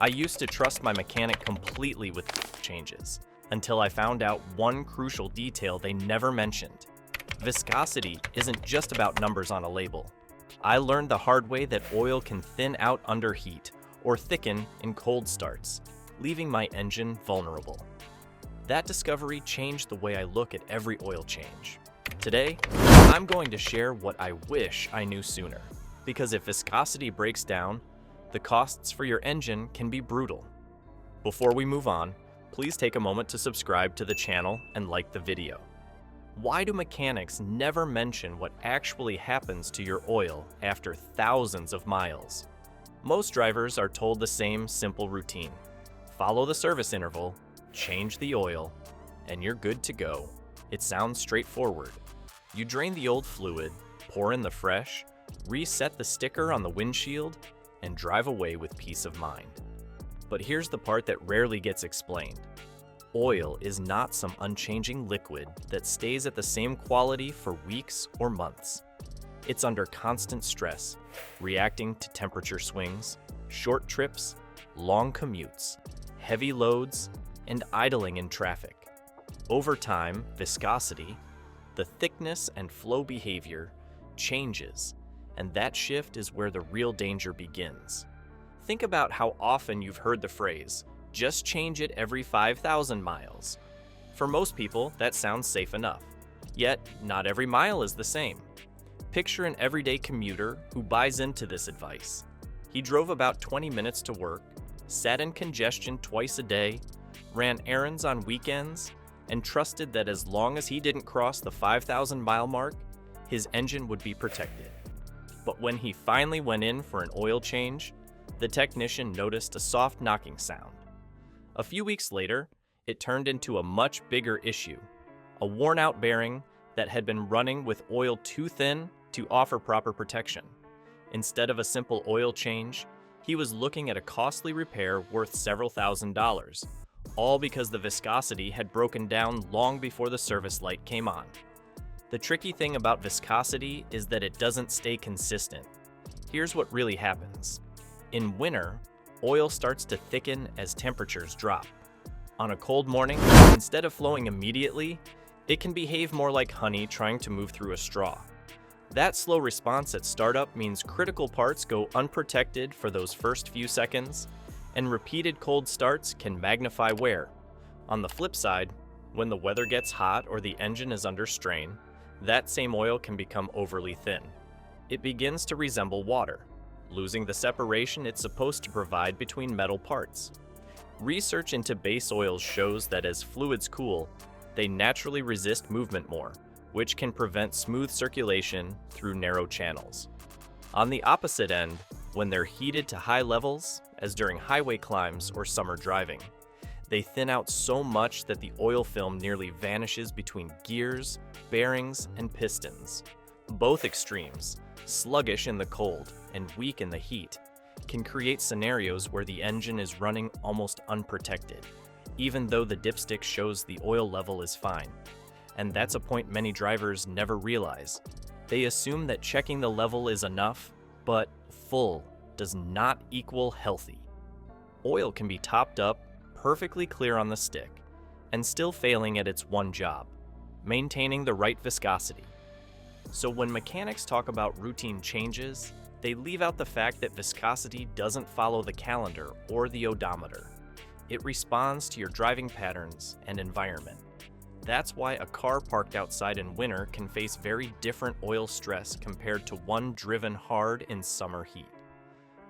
I used to trust my mechanic completely with changes, until I found out one crucial detail they never mentioned. Viscosity isn't just about numbers on a label. I learned the hard way that oil can thin out under heat or thicken in cold starts, leaving my engine vulnerable. That discovery changed the way I look at every oil change. Today, I'm going to share what I wish I knew sooner, because if viscosity breaks down, the costs for your engine can be brutal. Before we move on, please take a moment to subscribe to the channel and like the video. Why do mechanics never mention what actually happens to your oil after thousands of miles? Most drivers are told the same simple routine. Follow the service interval, change the oil, and you're good to go. It sounds straightforward. You drain the old fluid, pour in the fresh, reset the sticker on the windshield, and drive away with peace of mind. But here's the part that rarely gets explained. Oil is not some unchanging liquid that stays at the same quality for weeks or months. It's under constant stress, reacting to temperature swings, short trips, long commutes, heavy loads, and idling in traffic. Over time, viscosity, the thickness and flow behavior, changes, and that shift is where the real danger begins. Think about how often you've heard the phrase, "Just change it every 5,000 miles." For most people, that sounds safe enough. Yet, not every mile is the same. Picture an everyday commuter who buys into this advice. He drove about 20 minutes to work, sat in congestion twice a day, ran errands on weekends, and trusted that as long as he didn't cross the 5,000-mile mark, his engine would be protected. But when he finally went in for an oil change, the technician noticed a soft knocking sound. A few weeks later, it turned into a much bigger issue, a worn-out bearing that had been running with oil too thin to offer proper protection. Instead of a simple oil change, he was looking at a costly repair worth several $1,000s, all because the viscosity had broken down long before the service light came on. The tricky thing about viscosity is that it doesn't stay consistent. Here's what really happens. In winter, oil starts to thicken as temperatures drop. On a cold morning, instead of flowing immediately, it can behave more like honey trying to move through a straw. That slow response at startup means critical parts go unprotected for those first few seconds, and repeated cold starts can magnify wear. On the flip side, when the weather gets hot or the engine is under strain, that same oil can become overly thin. It begins to resemble water, losing the separation it's supposed to provide between metal parts. Research into base oils shows that as fluids cool, they naturally resist movement more, which can prevent smooth circulation through narrow channels. On the opposite end, when they're heated to high levels, as during highway climbs or summer driving, they thin out so much that the oil film nearly vanishes between gears, bearings, and pistons. Both extremes, sluggish in the cold and weak in the heat, can create scenarios where the engine is running almost unprotected, even though the dipstick shows the oil level is fine. And that's a point many drivers never realize. They assume that checking the level is enough, but full does not equal healthy. Oil can be topped up, perfectly clear on the stick, and still failing at its one job, maintaining the right viscosity. So when mechanics talk about routine changes, they leave out the fact that viscosity doesn't follow the calendar or the odometer. It responds to your driving patterns and environment. That's why a car parked outside in winter can face very different oil stress compared to one driven hard in summer heat.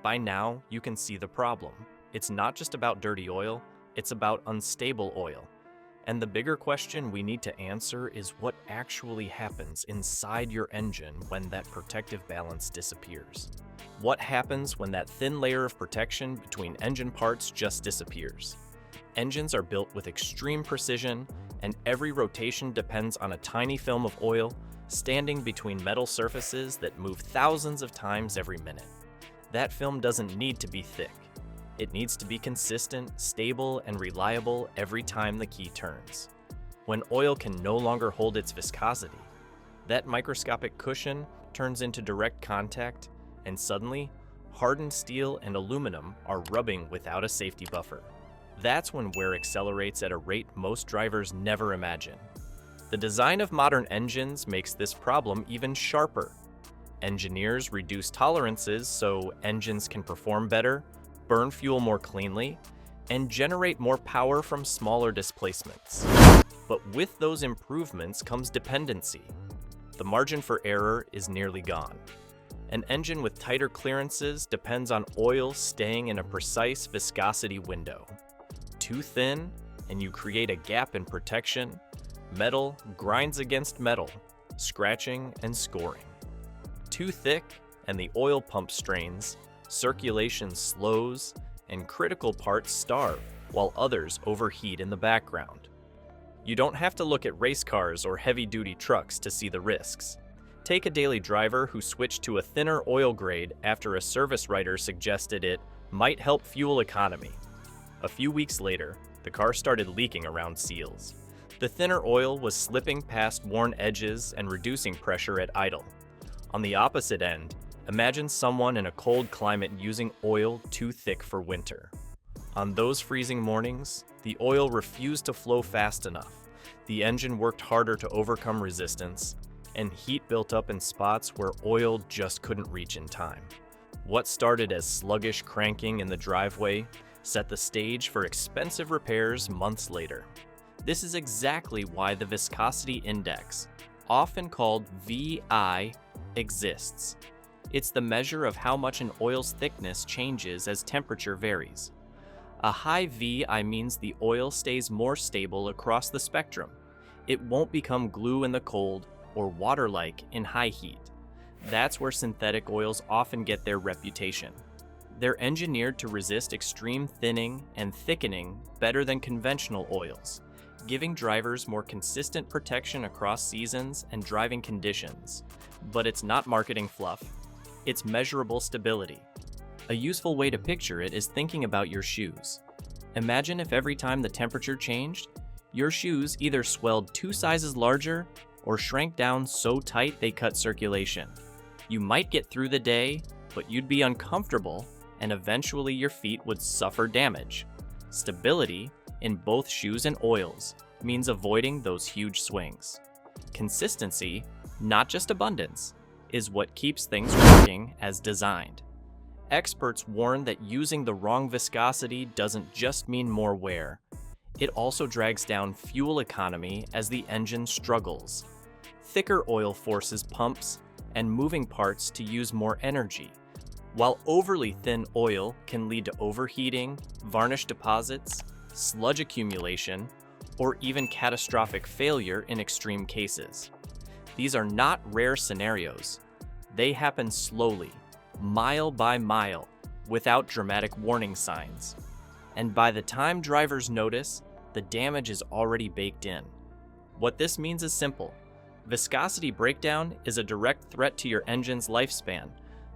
By now, you can see the problem. It's not just about dirty oil, it's about unstable oil. And the bigger question we need to answer is what actually happens inside your engine when that protective balance disappears. What happens when that thin layer of protection between engine parts just disappears? Engines are built with extreme precision, and every rotation depends on a tiny film of oil standing between metal surfaces that move thousands of times every minute. That film doesn't need to be thick. It needs to be consistent, stable, and reliable every time the key turns. When oil can no longer hold its viscosity, that microscopic cushion turns into direct contact, and suddenly, hardened steel and aluminum are rubbing without a safety buffer. That's when wear accelerates at a rate most drivers never imagine. The design of modern engines makes this problem even sharper. Engineers reduce tolerances so engines can perform better, burn fuel more cleanly, and generate more power from smaller displacements. But with those improvements comes dependency. The margin for error is nearly gone. An engine with tighter clearances depends on oil staying in a precise viscosity window. Too thin, and you create a gap in protection. Metal grinds against metal, scratching and scoring. Too thick, and the oil pump strains, circulation slows, and critical parts starve, while others overheat in the background. You don't have to look at race cars or heavy-duty trucks to see the risks. Take a daily driver who switched to a thinner oil grade after a service writer suggested it might help fuel economy. A few weeks later, the car started leaking around seals. The thinner oil was slipping past worn edges and reducing pressure at idle. On the opposite end, imagine someone in a cold climate using oil too thick for winter. On those freezing mornings, the oil refused to flow fast enough. The engine worked harder to overcome resistance, and heat built up in spots where oil just couldn't reach in time. What started as sluggish cranking in the driveway set the stage for expensive repairs months later. This is exactly why the viscosity index, often called VI, exists. It's the measure of how much an oil's thickness changes as temperature varies. A high VI means the oil stays more stable across the spectrum. It won't become glue in the cold or water-like in high heat. That's where synthetic oils often get their reputation. They're engineered to resist extreme thinning and thickening better than conventional oils, giving drivers more consistent protection across seasons and driving conditions. But it's not marketing fluff. It's measurable stability. A useful way to picture it is thinking about your shoes. Imagine if every time the temperature changed, your shoes either swelled 2 sizes larger or shrank down so tight they cut circulation. You might get through the day, but you'd be uncomfortable, and eventually your feet would suffer damage. Stability, in both shoes and oils, means avoiding those huge swings. Consistency, not just abundance, is what keeps things working as designed. Experts warn that using the wrong viscosity doesn't just mean more wear. It also drags down fuel economy as the engine struggles. Thicker oil forces pumps and moving parts to use more energy, while overly thin oil can lead to overheating, varnish deposits, sludge accumulation, or even catastrophic failure in extreme cases. These are not rare scenarios. They happen slowly, mile by mile, without dramatic warning signs. And by the time drivers notice, the damage is already baked in. What this means is simple. Viscosity breakdown is a direct threat to your engine's lifespan,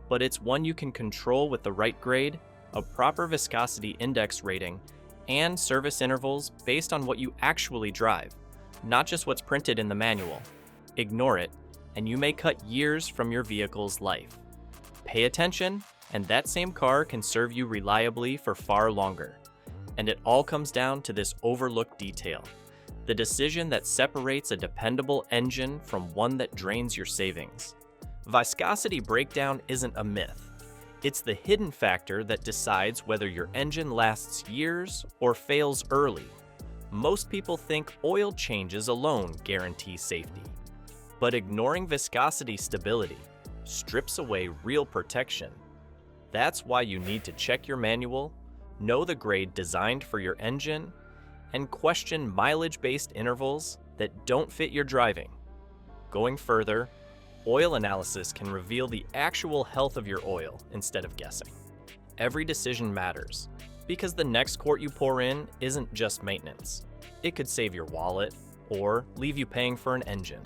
but it's one you can control with the right grade, a proper viscosity index rating, and service intervals based on what you actually drive, not just what's printed in the manual. Ignore it, and you may cut years from your vehicle's life. Pay attention, and that same car can serve you reliably for far longer. And it all comes down to this overlooked detail, the decision that separates a dependable engine from one that drains your savings. Viscosity breakdown isn't a myth. It's the hidden factor that decides whether your engine lasts years or fails early. Most people think oil changes alone guarantee safety. But ignoring viscosity stability strips away real protection. That's why you need to check your manual, know the grade designed for your engine, and question mileage-based intervals that don't fit your driving. Going further, oil analysis can reveal the actual health of your oil instead of guessing. Every decision matters, because the next quart you pour in isn't just maintenance. It could save your wallet or leave you paying for an engine.